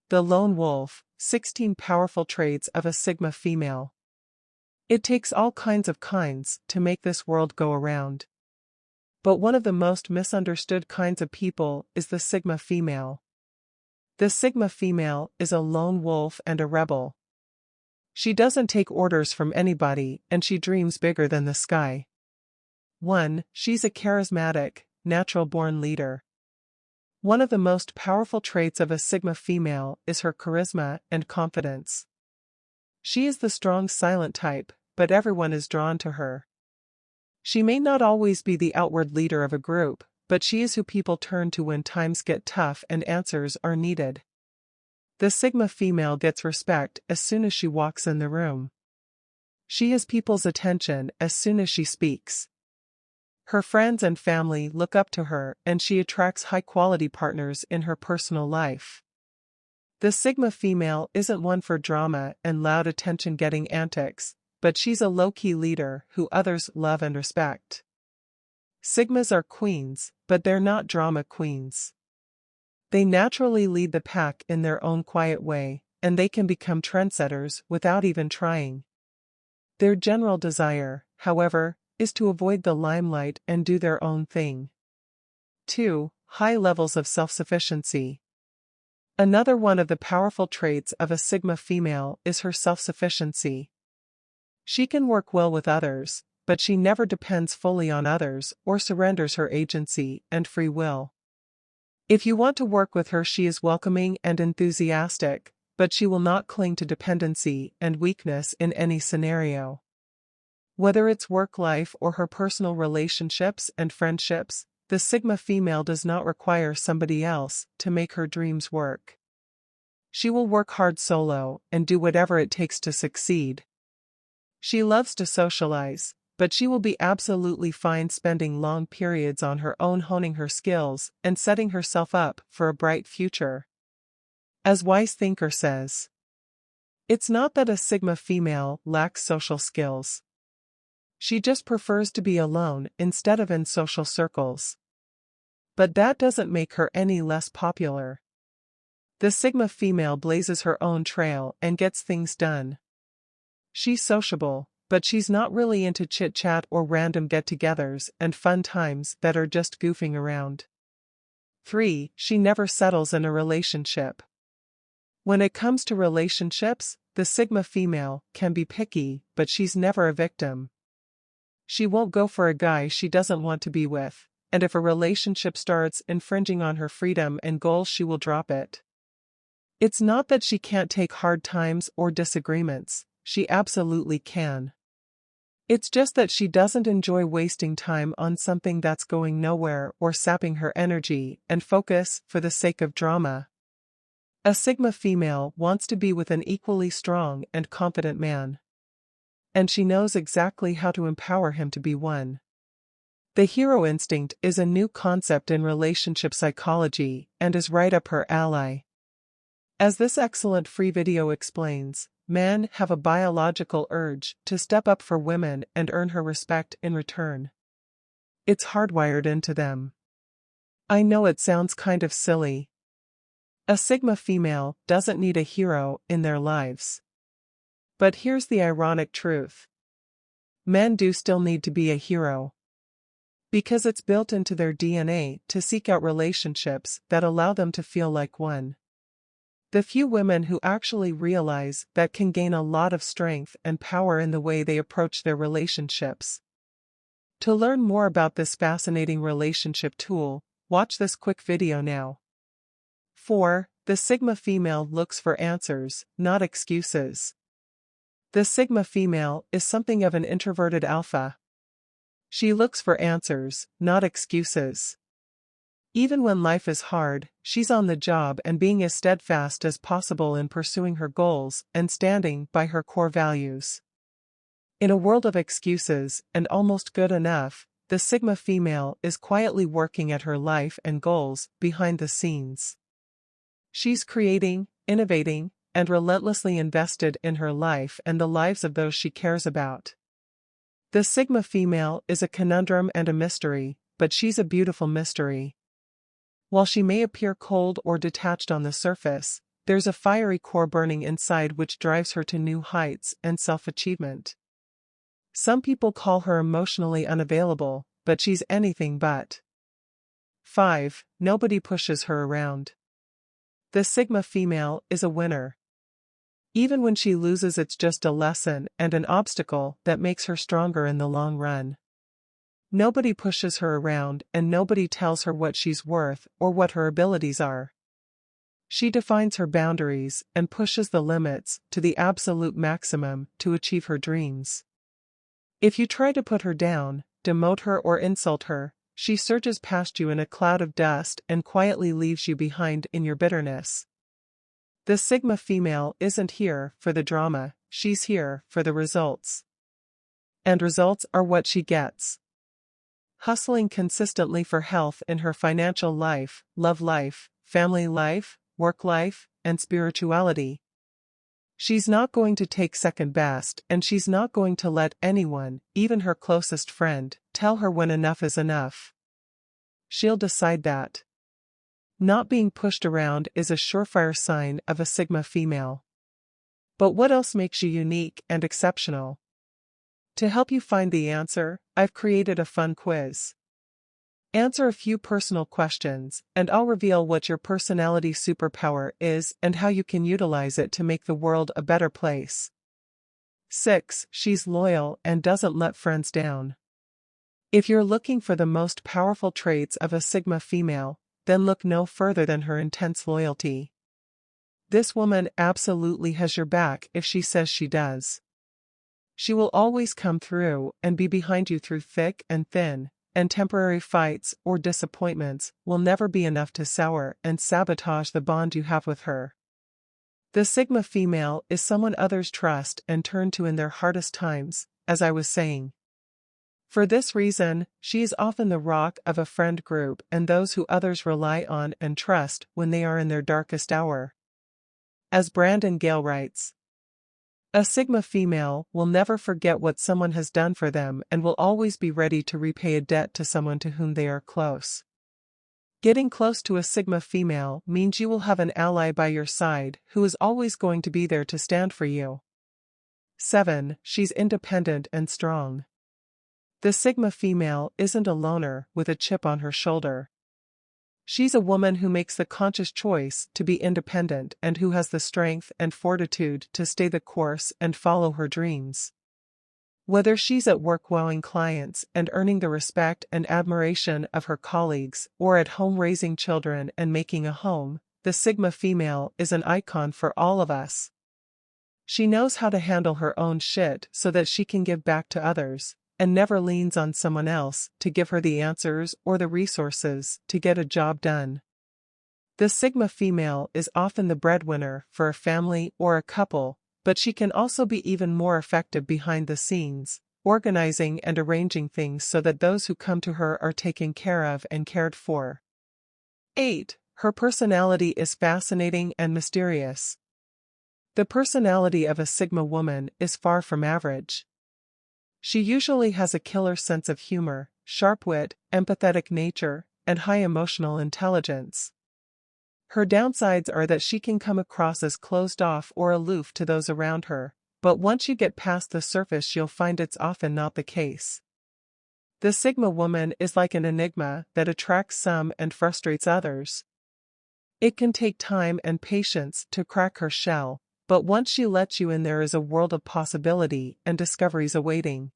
The Lone Wolf, 16 Powerful Traits of a Sigma Female. It takes all kinds to make this world go around. But one of the most misunderstood kinds of people is the Sigma female. The Sigma female is a lone wolf and a rebel. She doesn't take orders from anybody, and she dreams bigger than the sky. 1. She's a charismatic, natural-born leader. One of the most powerful traits of a Sigma female is her charisma and confidence. She is the strong silent type, but everyone is drawn to her. She may not always be the outward leader of a group, but she is who people turn to when times get tough and answers are needed. The Sigma female gets respect as soon as she walks in the room. She has people's attention as soon as she speaks. Her friends and family look up to her, and she attracts high-quality partners in her personal life. The Sigma female isn't one for drama and loud attention-getting antics, but she's a low-key leader who others love and respect. Sigmas are queens, but they're not drama queens. They naturally lead the pack in their own quiet way, and they can become trendsetters without even trying. Their general desire, however, is to avoid the limelight and do their own thing. 2. High levels of self-sufficiency. Another one of the powerful traits of a Sigma female is her self-sufficiency. She can work well with others, but she never depends fully on others or surrenders her agency and free will. If you want to work with her, she is welcoming and enthusiastic, but she will not cling to dependency and weakness in any scenario. Whether it's work life or her personal relationships and friendships, the Sigma female does not require somebody else to make her dreams work. She will work hard solo and do whatever it takes to succeed. She loves to socialize, but she will be absolutely fine spending long periods on her own, honing her skills and setting herself up for a bright future. As Wise Thinker says, it's not that a Sigma female lacks social skills. She just prefers to be alone instead of in social circles. But that doesn't make her any less popular. The Sigma female blazes her own trail and gets things done. She's sociable, but she's not really into chit-chat or random get-togethers and fun times that are just goofing around. 3. She never settles in a relationship. When it comes to relationships, the Sigma female can be picky, but she's never a victim. She won't go for a guy she doesn't want to be with, and if a relationship starts infringing on her freedom and goals, she will drop it. It's not that she can't take hard times or disagreements. She absolutely can. It's just that she doesn't enjoy wasting time on something that's going nowhere or sapping her energy and focus for the sake of drama. A Sigma female wants to be with an equally strong and confident man. And she knows exactly how to empower him to be one. The hero instinct is a new concept in relationship psychology and is right up her alley. As this excellent free video explains, men have a biological urge to step up for women and earn her respect in return. It's hardwired into them. I know it sounds kind of silly. A Sigma female doesn't need a hero in their lives. But here's the ironic truth. Men do still need to be a hero. Because it's built into their DNA to seek out relationships that allow them to feel like one. The few women who actually realize that can gain a lot of strength and power in the way they approach their relationships. To learn more about this fascinating relationship tool, watch this quick video now. 4. The Sigma female looks for answers, not excuses. The Sigma female is something of an introverted alpha. She looks for answers, not excuses. Even when life is hard, she's on the job and being as steadfast as possible in pursuing her goals and standing by her core values. In a world of excuses and almost good enough, the Sigma female is quietly working at her life and goals behind the scenes. She's creating, innovating, and relentlessly invested in her life and the lives of those she cares about. The Sigma female is a conundrum and a mystery, but she's a beautiful mystery. While she may appear cold or detached on the surface, There's a fiery core burning inside which drives her to new heights and self-achievement. Some people call her emotionally unavailable, but she's anything but. 5. Nobody pushes her around. The Sigma female is a winner. Even when she loses, it's just a lesson and an obstacle that makes her stronger in the long run. Nobody pushes her around and nobody tells her what she's worth or what her abilities are. She defines her boundaries and pushes the limits to the absolute maximum to achieve her dreams. If you try to put her down, demote her or insult her, she surges past you in a cloud of dust and quietly leaves you behind in your bitterness. The Sigma female isn't here for the drama, she's here for the results. And results are what she gets. Hustling consistently for health in her financial life, love life, family life, work life, and spirituality. She's not going to take second best, and she's not going to let anyone, even her closest friend, tell her when enough is enough. She'll decide that. Not being pushed around is a surefire sign of a Sigma female. But what else makes you unique and exceptional? To help you find the answer, I've created a fun quiz. Answer a few personal questions, and I'll reveal what your personality superpower is and how you can utilize it to make the world a better place. 6. She's loyal and doesn't let friends down. If you're looking for the most powerful traits of a Sigma female, then look no further than her intense loyalty. This woman absolutely has your back if she says she does. She will always come through and be behind you through thick and thin, and temporary fights or disappointments will never be enough to sour and sabotage the bond you have with her. The Sigma female is someone others trust and turn to in their hardest times, as I was saying. For this reason, she is often the rock of a friend group and those who others rely on and trust when they are in their darkest hour. As Brandon Gale writes, a Sigma female will never forget what someone has done for them and will always be ready to repay a debt to someone to whom they are close. Getting close to a Sigma female means you will have an ally by your side who is always going to be there to stand for you. 7. She's independent and strong. The Sigma female isn't a loner with a chip on her shoulder. She's a woman who makes the conscious choice to be independent and who has the strength and fortitude to stay the course and follow her dreams. Whether she's at work wowing clients and earning the respect and admiration of her colleagues or at home raising children and making a home, the Sigma female is an icon for all of us. She knows how to handle her own shit so that she can give back to others, and never leans on someone else to give her the answers or the resources to get a job done. The Sigma female is often the breadwinner for a family or a couple, but she can also be even more effective behind the scenes, organizing and arranging things so that those who come to her are taken care of and cared for. 8. Her personality is fascinating and mysterious. The personality of a Sigma woman is far from average. She usually has a killer sense of humor, sharp wit, empathetic nature, and high emotional intelligence. Her downsides are that she can come across as closed off or aloof to those around her, but once you get past the surface you'll find it's often not the case. The Sigma woman is like an enigma that attracts some and frustrates others. It can take time and patience to crack her shell, but once she lets you in there is a world of possibility and discoveries awaiting.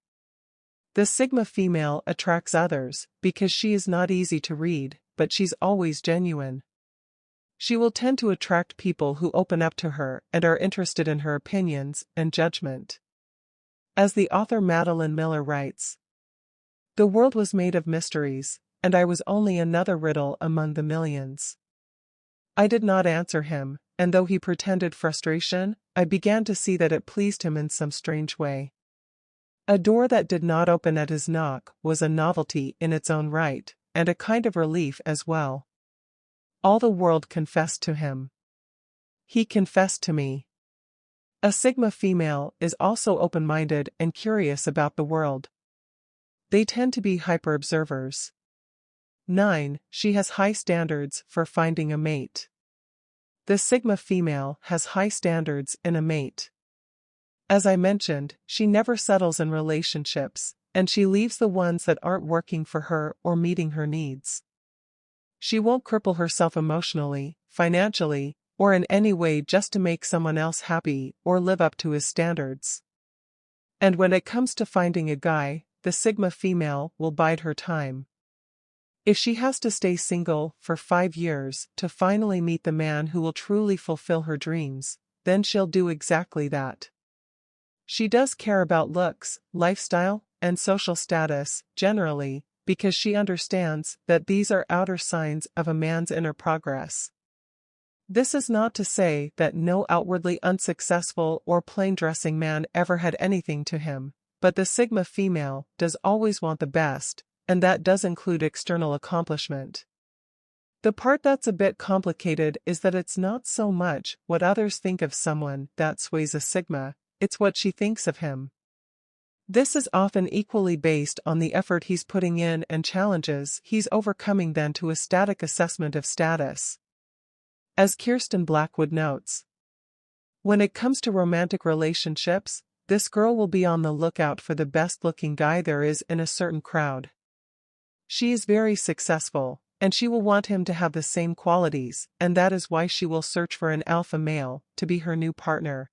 The Sigma female attracts others because she is not easy to read, but she's always genuine. She will tend to attract people who open up to her and are interested in her opinions and judgment. As the author Madeline Miller writes, "The world was made of mysteries, and I was only another riddle among the millions." I did not answer him, and though he pretended frustration, I began to see that it pleased him in some strange way. A door that did not open at his knock was a novelty in its own right, and a kind of relief as well. All the world confessed to him. He confessed to me. A Sigma female is also open-minded and curious about the world. They tend to be hyper-observers. 9. She has high standards for finding a mate. The Sigma female has high standards in a mate. As I mentioned, she never settles in relationships, and she leaves the ones that aren't working for her or meeting her needs. She won't cripple herself emotionally, financially, or in any way just to make someone else happy or live up to his standards. And when it comes to finding a guy, the Sigma female will bide her time. If she has to stay single for 5 years to finally meet the man who will truly fulfill her dreams, then she'll do exactly that. She does care about looks, lifestyle, and social status, generally, because she understands that these are outer signs of a man's inner progress. This is not to say that no outwardly unsuccessful or plain-dressing man ever had anything to him, but the Sigma female does always want the best, and that does include external accomplishment. The part that's a bit complicated is that it's not so much what others think of someone that sways a Sigma, it's what she thinks of him. This is often equally based on the effort he's putting in and challenges he's overcoming than to a static assessment of status. As Kirsten Blackwood notes, when it comes to romantic relationships, this girl will be on the lookout for the best-looking guy there is in a certain crowd. She is very successful, and she will want him to have the same qualities, and that is why she will search for an alpha male to be her new partner.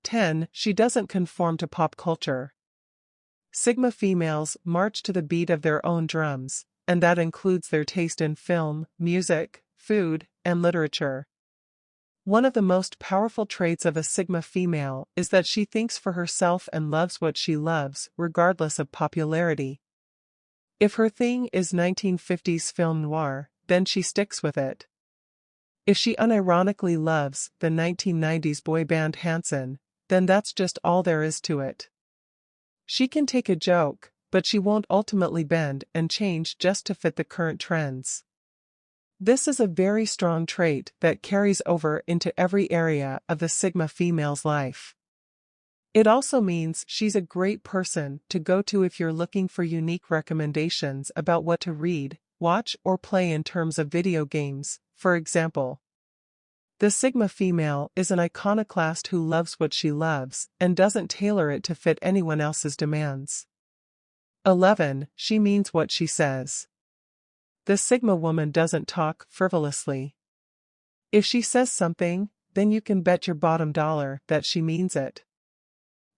10. She doesn't conform to pop culture. Sigma females march to the beat of their own drums, and that includes their taste in film, music, food, and literature. One of the most powerful traits of a Sigma female is that she thinks for herself and loves what she loves, regardless of popularity. If her thing is 1950s film noir, then she sticks with it. If she unironically loves the 1990s boy band Hanson, then that's just all there is to it. She can take a joke, but she won't ultimately bend and change just to fit the current trends. This is a very strong trait that carries over into every area of the Sigma female's life. It also means she's a great person to go to if you're looking for unique recommendations about what to read, watch, or play in terms of video games, for example. The Sigma female is an iconoclast who loves what she loves and doesn't tailor it to fit anyone else's demands. 11. She means what she says. The Sigma woman doesn't talk frivolously. If she says something, then you can bet your bottom dollar that she means it.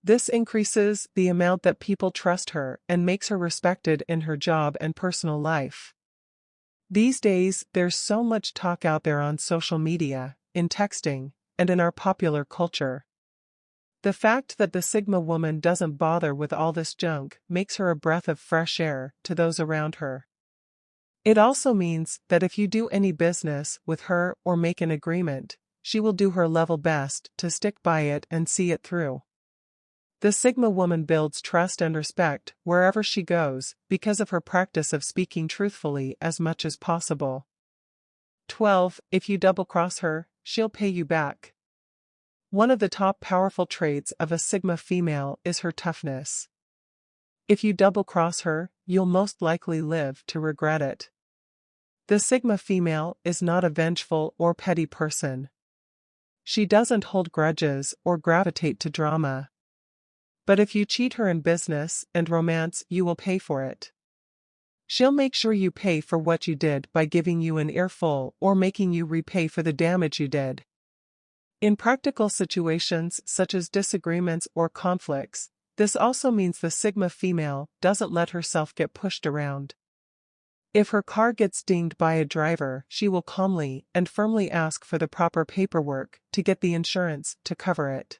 This increases the amount that people trust her and makes her respected in her job and personal life. These days, there's so much talk out there on social media, in texting, and in our popular culture. The fact that the Sigma woman doesn't bother with all this junk makes her a breath of fresh air to those around her. It also means that if you do any business with her or make an agreement, she will do her level best to stick by it and see it through. The Sigma woman builds trust and respect wherever she goes because of her practice of speaking truthfully as much as possible. 12. If you double-cross her, she'll pay you back. One of the top powerful traits of a Sigma female is her toughness. If you double-cross her, you'll most likely live to regret it. The Sigma female is not a vengeful or petty person. She doesn't hold grudges or gravitate to drama. But if you cheat her in business and romance, you will pay for it. She'll make sure you pay for what you did by giving you an earful or making you repay for the damage you did. In practical situations such as disagreements or conflicts, this also means the Sigma female doesn't let herself get pushed around. If her car gets dinged by a driver, she will calmly and firmly ask for the proper paperwork to get the insurance to cover it.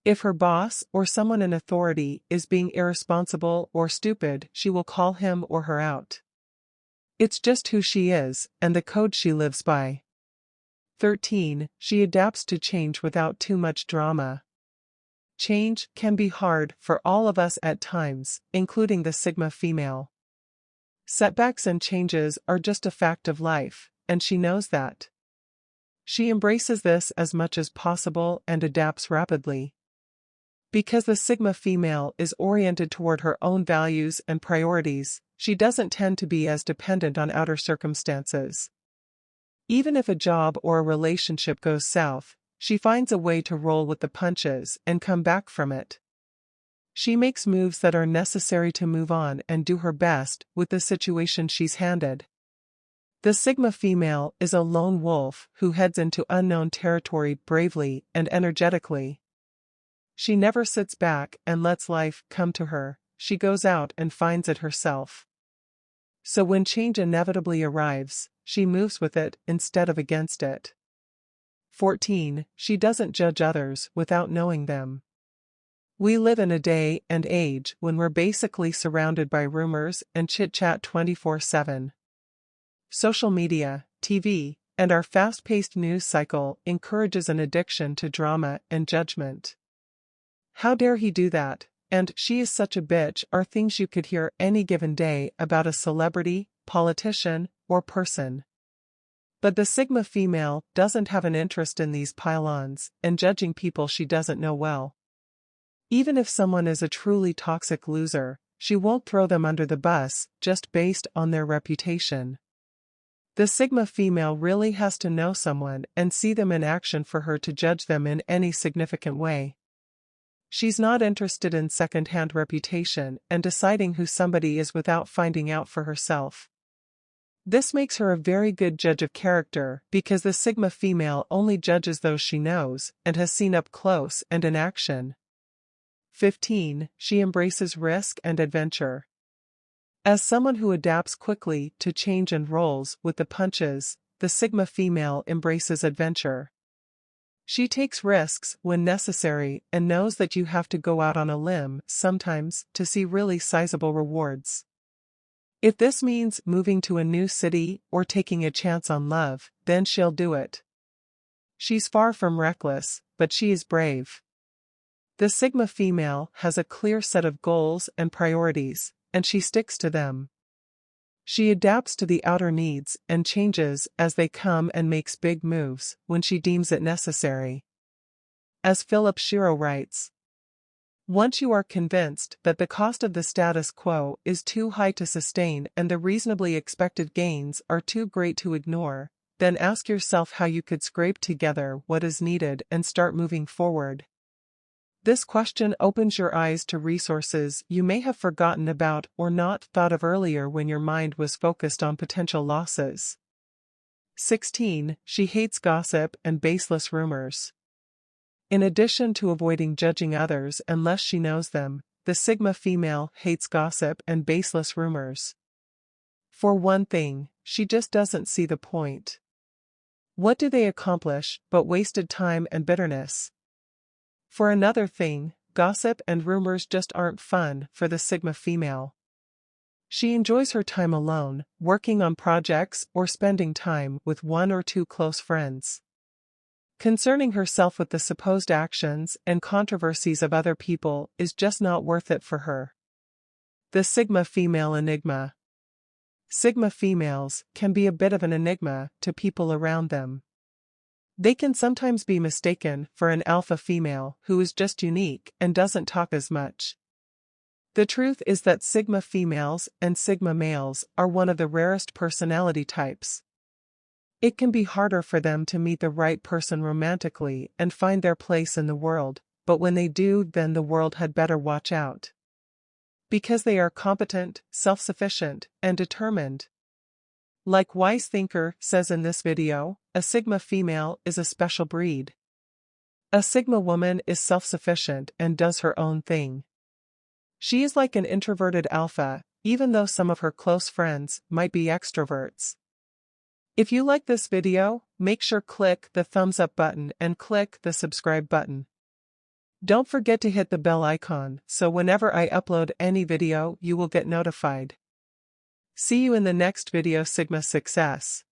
If her boss or someone in authority is being irresponsible or stupid, she will call him or her out. It's just who she is, and the code she lives by. 13. She adapts to change without too much drama. Change can be hard for all of us at times, including the Sigma female. Setbacks and changes are just a fact of life, and she knows that. She embraces this as much as possible and adapts rapidly. Because the Sigma female is oriented toward her own values and priorities, she doesn't tend to be as dependent on outer circumstances. Even if a job or a relationship goes south, she finds a way to roll with the punches and come back from it. She makes moves that are necessary to move on and do her best with the situation she's handed. The Sigma female is a lone wolf who heads into unknown territory bravely and energetically. She never sits back and lets life come to her, she goes out and finds it herself. So when change inevitably arrives, she moves with it instead of against it. 14. She doesn't judge others without knowing them. We live in a day and age when we're basically surrounded by rumors and chit-chat 24/7. Social media, TV, and our fast-paced news cycle encourages an addiction to drama and judgment. How dare he do that, and she is such a bitch are things you could hear any given day about a celebrity, politician, or person. But the Sigma female doesn't have an interest in these pile-ons and judging people she doesn't know well. Even if someone is a truly toxic loser, she won't throw them under the bus just based on their reputation. The Sigma female really has to know someone and see them in action for her to judge them in any significant way. She's not interested in second-hand reputation and deciding who somebody is without finding out for herself. This makes her a very good judge of character because the Sigma female only judges those she knows and has seen up close and in action. 15. She embraces risk and adventure. As someone who adapts quickly to change and rolls with the punches, the Sigma female embraces adventure. She takes risks when necessary and knows that you have to go out on a limb sometimes to see really sizable rewards. If this means moving to a new city or taking a chance on love, then she'll do it. She's far from reckless, but she is brave. The Sigma female has a clear set of goals and priorities, and she sticks to them. She adapts to the outer needs and changes as they come and makes big moves when she deems it necessary. As Philip Shiro writes, once you are convinced that the cost of the status quo is too high to sustain and the reasonably expected gains are too great to ignore, then ask yourself how you could scrape together what is needed and start moving forward. This question opens your eyes to resources you may have forgotten about or not thought of earlier when your mind was focused on potential losses. 16. She hates gossip and baseless rumors. In addition to avoiding judging others unless she knows them, the Sigma female hates gossip and baseless rumors. For one thing, she just doesn't see the point. What do they accomplish but wasted time and bitterness? For another thing, gossip and rumors just aren't fun for the Sigma female. She enjoys her time alone, working on projects or spending time with one or two close friends. Concerning herself with the supposed actions and controversies of other people is just not worth it for her. The Sigma female enigma. Sigma females can be a bit of an enigma to people around them. They can sometimes be mistaken for an alpha female who is just unique and doesn't talk as much. The truth is that Sigma females and Sigma males are one of the rarest personality types. It can be harder for them to meet the right person romantically and find their place in the world, but when they do, then the world had better watch out. Because they are competent, self-sufficient, and determined. Like Wise Thinker says in this video, a Sigma female is a special breed. A Sigma woman is self-sufficient and does her own thing. She is like an introverted alpha, even though some of her close friends might be extroverts. If you like this video, make sure click the thumbs up button and click the subscribe button. Don't forget to hit the bell icon so whenever I upload any video you will get notified. See you in the next video. Sigma success.